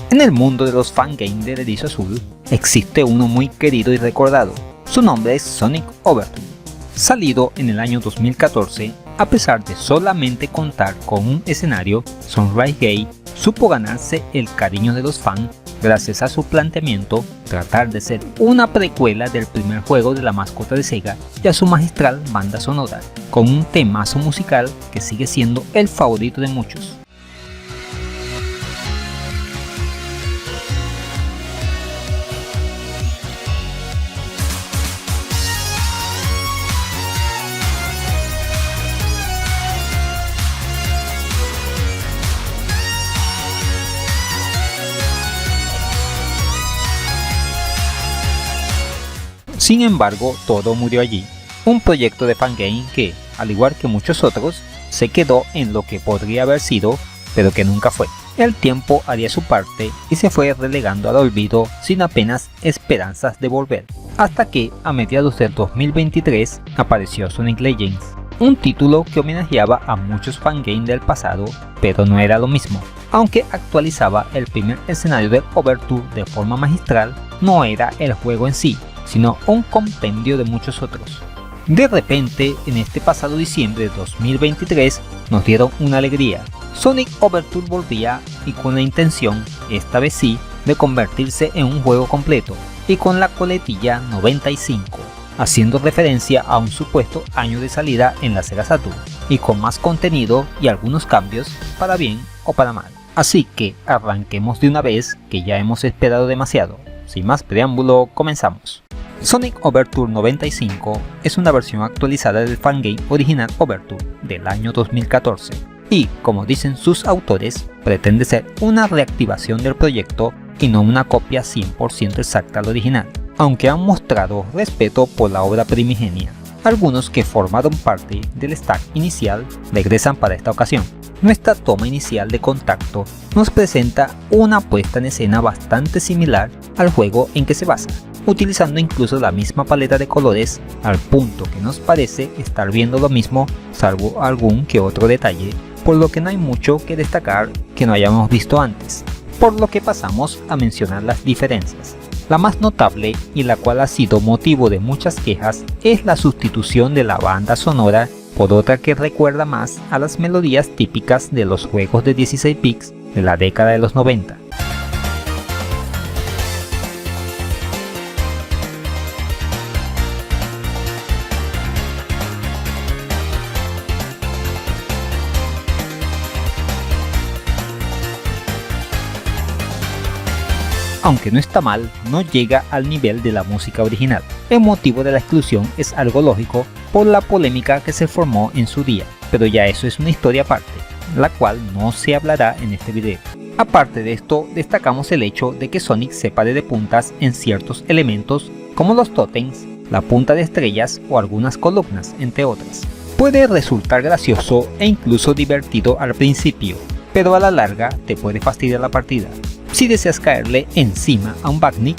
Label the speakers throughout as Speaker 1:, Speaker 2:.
Speaker 1: En el mundo de los fangames del Erizo Azul existe uno muy querido y recordado. Su nombre es Sonic Overture. Salido en el año 2014, a pesar de solamente contar con un escenario, Sunrise Gate supo ganarse el cariño de los fans gracias a su planteamiento, tratar de ser una precuela del primer juego de la mascota de Sega y a su magistral banda sonora, con un temazo musical que sigue siendo el favorito de muchos. Sin embargo, todo murió allí, un proyecto de fangame que, al igual que muchos otros, se quedó en lo que podría haber sido, pero que nunca fue. El tiempo haría su parte y se fue relegando al olvido sin apenas esperanzas de volver, hasta que a mediados del 2023 apareció Sonic Legends, un título que homenajeaba a muchos fangames del pasado, pero no era lo mismo. Aunque actualizaba el primer escenario del Overture de forma magistral, no era el juego en sí, sino un compendio de muchos otros. De repente, en este pasado diciembre de 2023, nos dieron una alegría. Sonic Overture volvía y con la intención, esta vez sí, de convertirse en un juego completo, y con la coletilla 95, haciendo referencia a un supuesto año de salida en la Sega Saturn, y con más contenido y algunos cambios, para bien o para mal. Así que arranquemos de una vez, que ya hemos esperado demasiado. Sin más preámbulo, comenzamos. Sonic Overture 95 es una versión actualizada del fangame original Overture del año 2014 y, como dicen sus autores, pretende ser una reactivación del proyecto y no una copia 100% exacta al original, aunque han mostrado respeto por la obra primigenia. Algunos que formaron parte del stack inicial regresan para esta ocasión. Nuestra toma inicial de contacto nos presenta una puesta en escena bastante similar al juego en que se basa, utilizando incluso la misma paleta de colores, al punto que nos parece estar viendo lo mismo salvo algún que otro detalle, por lo que no hay mucho que destacar que no hayamos visto antes, por lo que pasamos a mencionar las diferencias. La más notable, y la cual ha sido motivo de muchas quejas, es la sustitución de la banda sonora por otra que recuerda más a las melodías típicas de los juegos de 16 bits de la década de los 90. Aunque no está mal, no llega al nivel de la música original. El motivo de la exclusión es algo lógico por la polémica que se formó en su día, pero ya eso es una historia aparte, la cual no se hablará en este video. Aparte de esto, destacamos el hecho de que Sonic se pare de puntas en ciertos elementos como los tótems, la punta de estrellas o algunas columnas, entre otras. Puede resultar gracioso e incluso divertido al principio, pero a la larga te puede fastidiar la partida si deseas caerle encima a un Badnik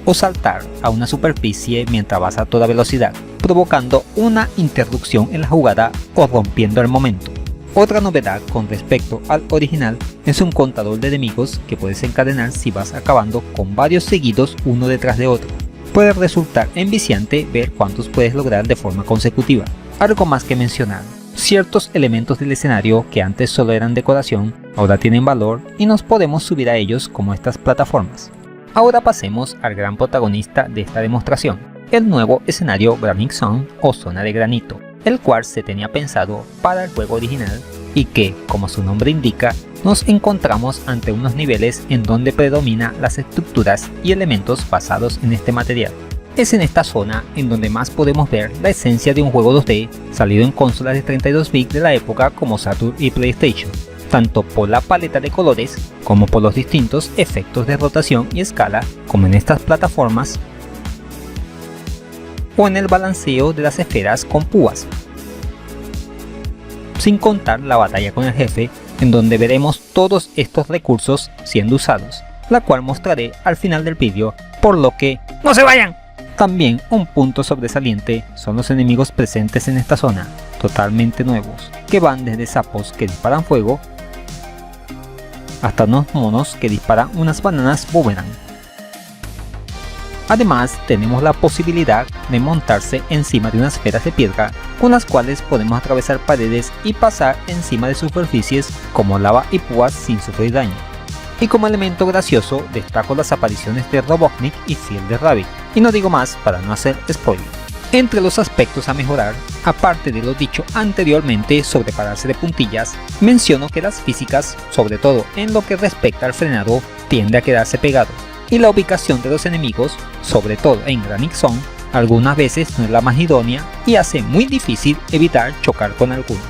Speaker 1: o saltar a una superficie mientras vas a toda velocidad, provocando una interrupción en la jugada o rompiendo el momento. Otra novedad con respecto al original es un contador de enemigos que puedes encadenar si vas acabando con varios seguidos uno detrás de otro. Puede resultar enviciante ver cuántos puedes lograr de forma consecutiva. Algo más que mencionar. Ciertos elementos del escenario que antes solo eran decoración, ahora tienen valor y nos podemos subir a ellos como estas plataformas. Ahora pasemos al gran protagonista de esta demostración, el nuevo escenario Granite Zone o zona de granito, el cual se tenía pensado para el juego original y que, como su nombre indica, nos encontramos ante unos niveles en donde predomina las estructuras y elementos basados en este material. Es en esta zona en donde más podemos ver la esencia de un juego 2D salido en consolas de 32 bits de la época como Saturn y PlayStation, tanto por la paleta de colores como por los distintos efectos de rotación y escala, como en estas plataformas, o en el balanceo de las esferas con púas, sin contar la batalla con el jefe, en donde veremos todos estos recursos siendo usados, la cual mostraré al final del vídeo, por lo que ¡no se vayan! También un punto sobresaliente son los enemigos presentes en esta zona, totalmente nuevos, que van desde sapos que disparan fuego, hasta unos monos que disparan unas bananas boomerang. Además, tenemos la posibilidad de montarse encima de unas esferas de piedra con las cuales podemos atravesar paredes y pasar encima de superficies como lava y púas sin sufrir daño. Y como elemento gracioso destaco las apariciones de Robotnik y Field de Rabbit, y no digo más para no hacer spoiler. Entre los aspectos a mejorar, aparte de lo dicho anteriormente sobre pararse de puntillas, menciono que las físicas, sobre todo en lo que respecta al frenado, tiende a quedarse pegado, y la ubicación de los enemigos, sobre todo en Granite Zone, algunas veces no es la más idónea y hace muy difícil evitar chocar con alguno.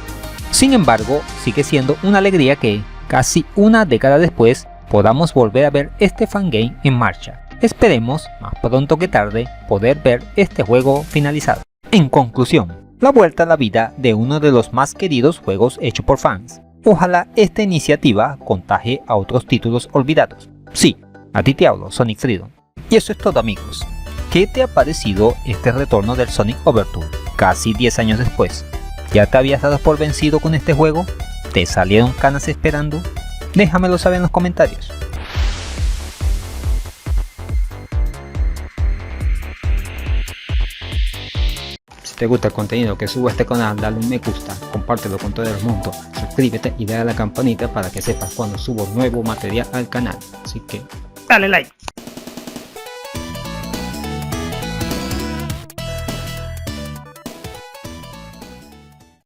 Speaker 1: Sin embargo, sigue siendo una alegría que, casi una década después, podamos volver a ver este fangame en marcha. Esperemos, más pronto que tarde, poder ver este juego finalizado. En conclusión, la vuelta a la vida de uno de los más queridos juegos hecho por fans. Ojalá esta iniciativa contagie a otros títulos olvidados. Sí, a ti te hablo, Sonic Freedom. Y eso es todo, amigos. ¿Qué te ha parecido este retorno del Sonic Overture casi 10 años después? ¿Ya te habías dado por vencido con este juego? ¿Te salieron canas esperando? Déjamelo saber en los comentarios. Si te gusta el contenido que subo a este canal, dale un me gusta, compártelo con todo el mundo, suscríbete y dale a la campanita para que sepas cuando subo nuevo material al canal. Así que dale like.